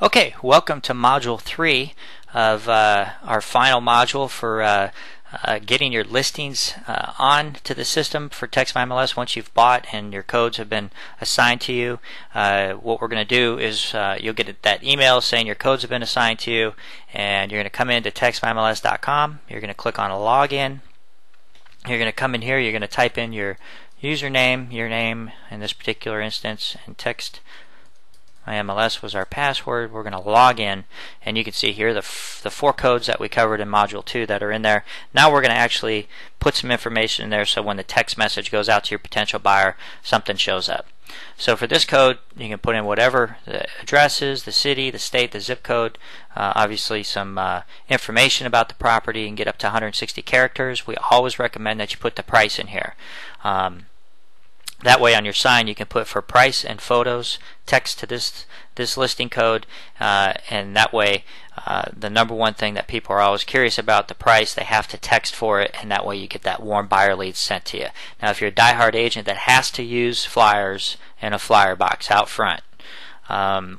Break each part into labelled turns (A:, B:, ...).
A: Okay, welcome to Module 3 of our final module for getting your listings on to the system for TextMyMLS once you've bought and your codes have been assigned to you. What we're going to do is you'll get that email saying your codes have been assigned to you, and you're going to come into TextMyMLS.com. You're going to click on Login. You're going to come in here, you're going to type in your username, your name in this particular instance, and TextMyMLS was our password. We're going to log in, and you can see here the 4 codes that we covered in Module 2 that are in there. Now we're going to actually put some information in there so when the text message goes out to your potential buyer, something shows up. So for this code, you can put in whatever the address is, the city, the state, the zip code, obviously some information about the property, and get up to 160 characters. We always recommend that you put the price in here. That way on your sign you can put for price and photos, text to this listing code, and that way the number one thing that people are always curious about, the price, they have to text for it, and that way you get that warm buyer lead sent to you. Now if you're a diehard agent that has to use flyers in a flyer box out front,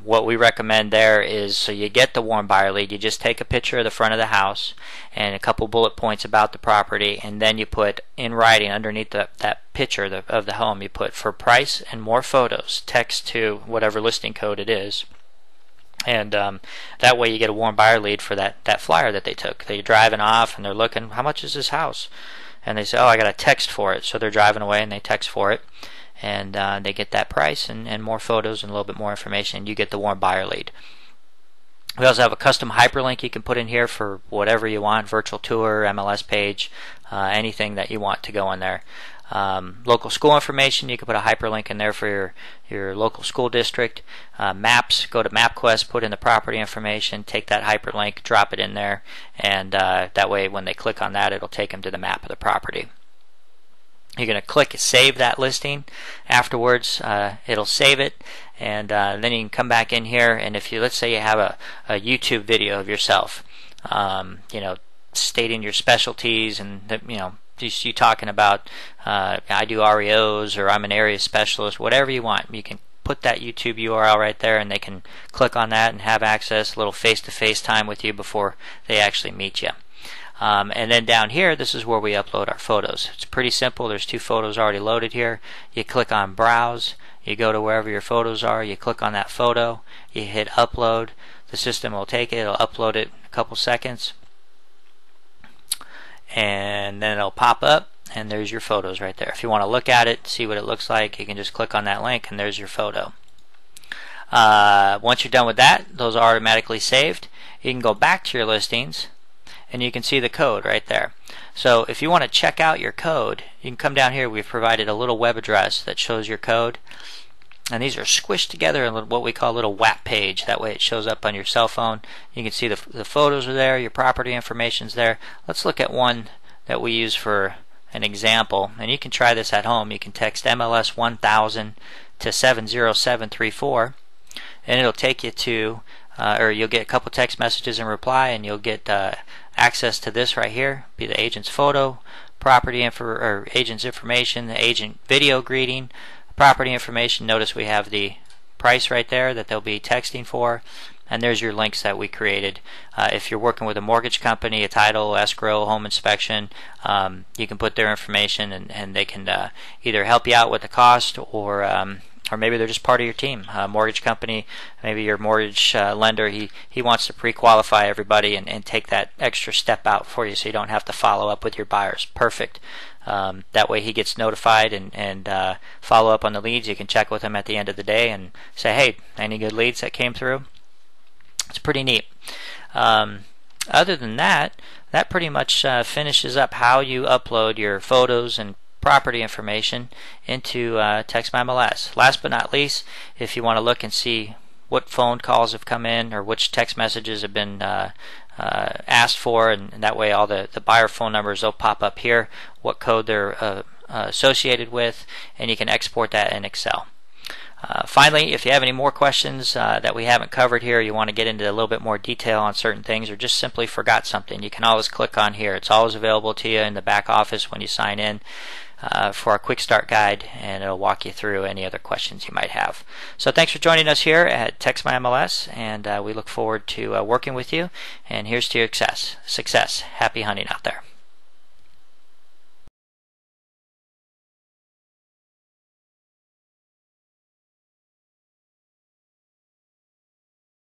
A: what we recommend there is, so you get the warm buyer lead, you just take a picture of the front of the house and a couple bullet points about the property, and then you put in writing underneath that picture of the home, you put for price and more photos, text to whatever listing code it is, and that way you get a warm buyer lead for that flyer that they took. They're driving off and they're looking, how much is this house? And they say, oh, I got a text for it. So they're driving away and they text for it, and they get that price and more photos and a little bit more information. You get the warm buyer lead. We also have a custom hyperlink you can put in here for whatever you want, virtual tour, MLS page, anything that you want to go in there. Local school information, you can put a hyperlink in there for your local school district. Maps, go to MapQuest, put in the property information, take that hyperlink, drop it in there, and that way when they click on that, it'll take them to the map of the property. You're going to click save that listing. Afterwards it'll save it, and then you can come back in here, and if you, let's say you have a YouTube video of yourself, stating your specialties, and just you talking about I do REOs, or I'm an area specialist, whatever you want, you can put that YouTube URL right there, and they can click on that and have access, a little face-to-face time with you before they actually meet you. And then down here, this is where we upload our photos. It's pretty simple. There's 2 photos already loaded here. You click on Browse, you go to wherever your photos are, you click on that photo, you hit Upload. The system will take it, it'll upload it in a couple seconds, and then it'll pop up, and there's your photos right there. If you want to look at it, see what it looks like, you can just click on that link, and there's your photo. Once you're done with that, those are automatically saved. You can go back to your listings, and you can see the code right there. So if you want to check out your code, you can come down here. We've provided a little web address that shows your code, and these are squished together in what we call a little WAP page. That way it shows up on your cell phone. You can see the photos are there, your property information's there. Let's look at one that we use for an example, and you can try this at home. You can text MLS 1000 to 70734, and it'll take you to or you'll get a couple text messages in reply, and you'll get access to this right here, be the agent's photo, property info, or agent's information, the agent video greeting, property information. Notice we have the price right there that they'll be texting for, and there's your links that we created. If you're working with a mortgage company, a title, escrow, home inspection, you can put their information, and they can either help you out with the cost, or maybe they're just part of your team. Mortgage company, maybe your mortgage lender, he wants to pre-qualify everybody and take that extra step out for you so you don't have to follow up with your buyers. Perfect. That way he gets notified and follow up on the leads. You can check with him at the end of the day and say, hey, any good leads that came through? It's pretty neat. Other than that, that pretty much finishes up how you upload your photos and property information into TextMyMLS. Last but not least, if you want to look and see what phone calls have come in or which text messages have been asked for, and that way all the buyer phone numbers will pop up here, what code they're associated with, and you can export that in Excel. Finally, if you have any more questions that we haven't covered here, you want to get into a little bit more detail on certain things, or just simply forgot something, you can always click on here. It's always available to you in the back office when you sign in. for our quick start guide, and it'll walk you through any other questions you might have. So thanks for joining us here at Text My MLS, and we look forward to working with you. And here's to your success. Happy hunting out there.